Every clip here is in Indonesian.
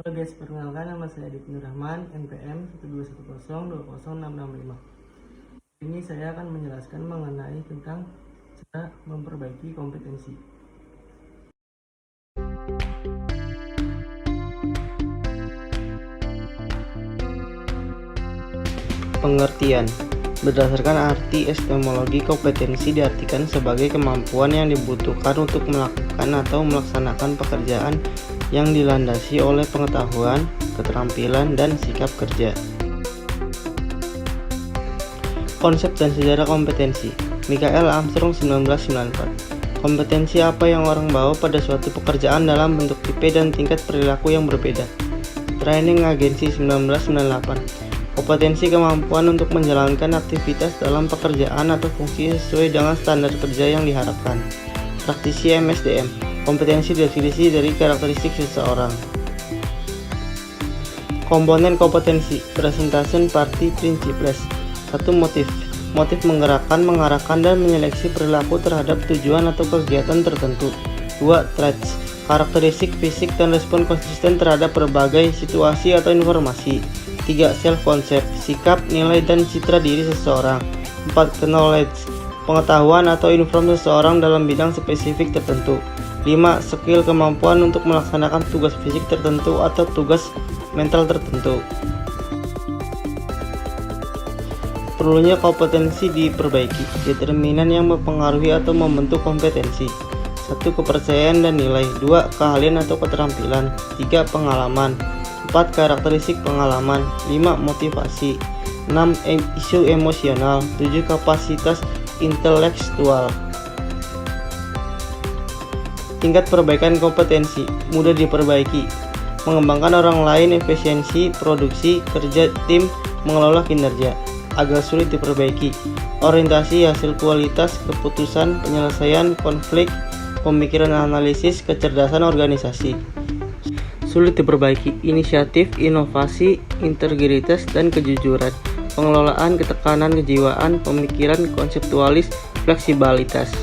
Halo guys, perkenalkan nama saya Adit Nur Rahman, NPM 121020665. Ini saya akan menjelaskan mengenai tentang cara memperbaiki kompetensi. Pengertian. Berdasarkan arti epistemologi, kompetensi diartikan sebagai kemampuan yang dibutuhkan untuk melakukan atau melaksanakan pekerjaan yang dilandasi oleh pengetahuan, keterampilan, dan sikap kerja. Konsep dan sejarah kompetensi. Michael Armstrong 1994. Kompetensi apa yang orang bawa pada suatu pekerjaan dalam bentuk tipe dan tingkat perilaku yang berbeda. Training Agency 1998. Kompetensi kemampuan untuk menjalankan aktivitas dalam pekerjaan atau fungsi sesuai dengan standar kerja yang diharapkan. Praktisi MSDM. Kompetensi definisi dari karakteristik seseorang. Komponen kompetensi. Presentation Party Principles. 1. Motif. Motif menggerakkan, mengarahkan, dan menyeleksi perilaku terhadap tujuan atau kegiatan tertentu. 2. Traits. Karakteristik fisik dan respon konsisten terhadap berbagai situasi atau informasi. 3. Self-concept, sikap, nilai, dan citra diri seseorang. 4. Knowledge, pengetahuan atau informasi seseorang dalam bidang spesifik tertentu. 5. Skill, kemampuan untuk melaksanakan tugas fisik tertentu atau tugas mental tertentu. Perlunya kompetensi diperbaiki. Determinan yang mempengaruhi atau membentuk kompetensi. 1. Kepercayaan dan nilai. 2. Keahlian atau keterampilan. 3. Pengalaman. 4. Karakteristik pengalaman. 5. Motivasi. 6. Isu emosional. 7. Kapasitas intelektual. Tingkat perbaikan kompetensi. Mudah diperbaiki. Mengembangkan orang lain, efisiensi, produksi, kerja tim, mengelola kinerja. Agak sulit diperbaiki. Orientasi, hasil, kualitas, keputusan, penyelesaian konflik, pemikiran analisis, kecerdasan organisasi. Sulit diperbaiki. Inisiatif, inovasi, integritas, dan kejujuran. Pengelolaan, ketekanan, kejiwaan, pemikiran, konseptualis, fleksibilitas.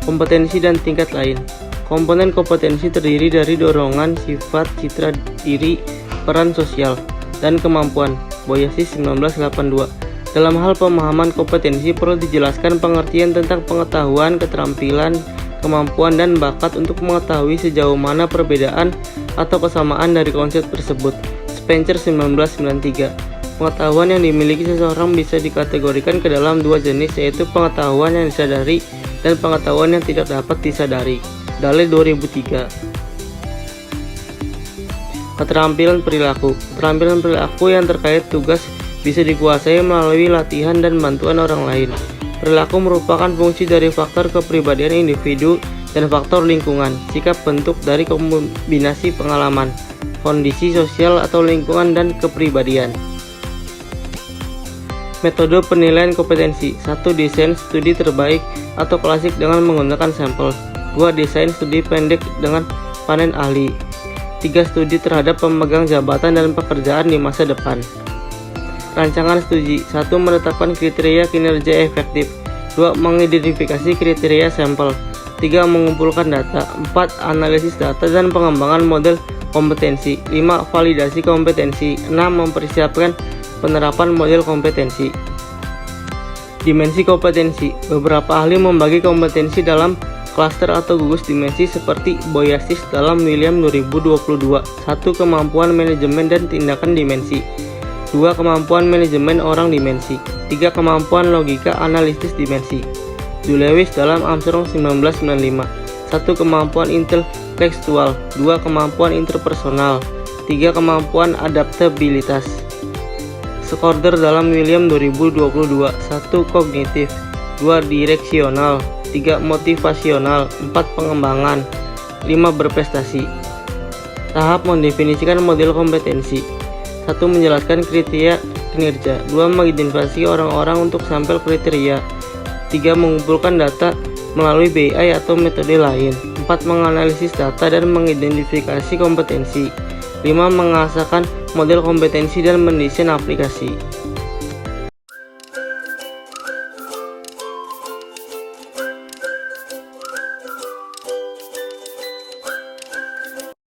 Kompetensi dan tingkat lain. Komponen kompetensi terdiri dari dorongan, sifat, citra diri, peran sosial, dan kemampuan. Boyasis 1982. Dalam hal pemahaman kompetensi perlu dijelaskan pengertian tentang pengetahuan, keterampilan, kemampuan, dan bakat untuk mengetahui sejauh mana perbedaan atau kesamaan dari konsep tersebut. Spencer 1993. Pengetahuan yang dimiliki seseorang bisa dikategorikan ke dalam dua jenis, yaitu pengetahuan yang disadari dan pengetahuan yang tidak dapat disadari. Dale 2003. Keterampilan perilaku. Keterampilan perilaku yang terkait tugas bisa dikuasai melalui latihan dan bantuan orang lain. Perilaku merupakan fungsi dari faktor kepribadian individu dan faktor lingkungan. Sikap bentuk dari kombinasi pengalaman, kondisi sosial atau lingkungan, dan kepribadian. Metode penilaian kompetensi. 1. Desain studi terbaik atau klasik dengan menggunakan sampel. 2. Desain studi pendek dengan panen ahli. 3. Studi terhadap pemegang jabatan dan pekerjaan di masa depan. Rancangan studi. 1. Menetapkan kriteria kinerja efektif. 2. Mengidentifikasi kriteria sampel. 3. Mengumpulkan data. 4. Analisis data dan pengembangan model kompetensi. 5. Validasi kompetensi. 6. Mempersiapkan penerapan model kompetensi. Dimensi kompetensi. Beberapa ahli membagi kompetensi dalam klaster atau gugus dimensi seperti Boyasis dalam William 2022. 1. Kemampuan manajemen dan tindakan dimensi. 2. Kemampuan manajemen orang dimensi. 3. Kemampuan logika analisis dimensi. Dulewis dalam Armstrong 1995. 1. Kemampuan intelektual. 2. Kemampuan interpersonal. 3. Kemampuan adaptabilitas. Skorder dalam William 2022. 1. Kognitif. 2. Direksional. 3. Motivasional. 4. Pengembangan. 5. Berprestasi. Tahap mendefinisikan model kompetensi. 1. Menjelaskan kriteria kinerja. 2. Mengidentifikasi orang-orang untuk sampel kriteria. 3. Mengumpulkan data melalui BI atau metode lain. 4. Menganalisis data dan mengidentifikasi kompetensi. 5. Mengasahkan model kompetensi dan mendesain aplikasi.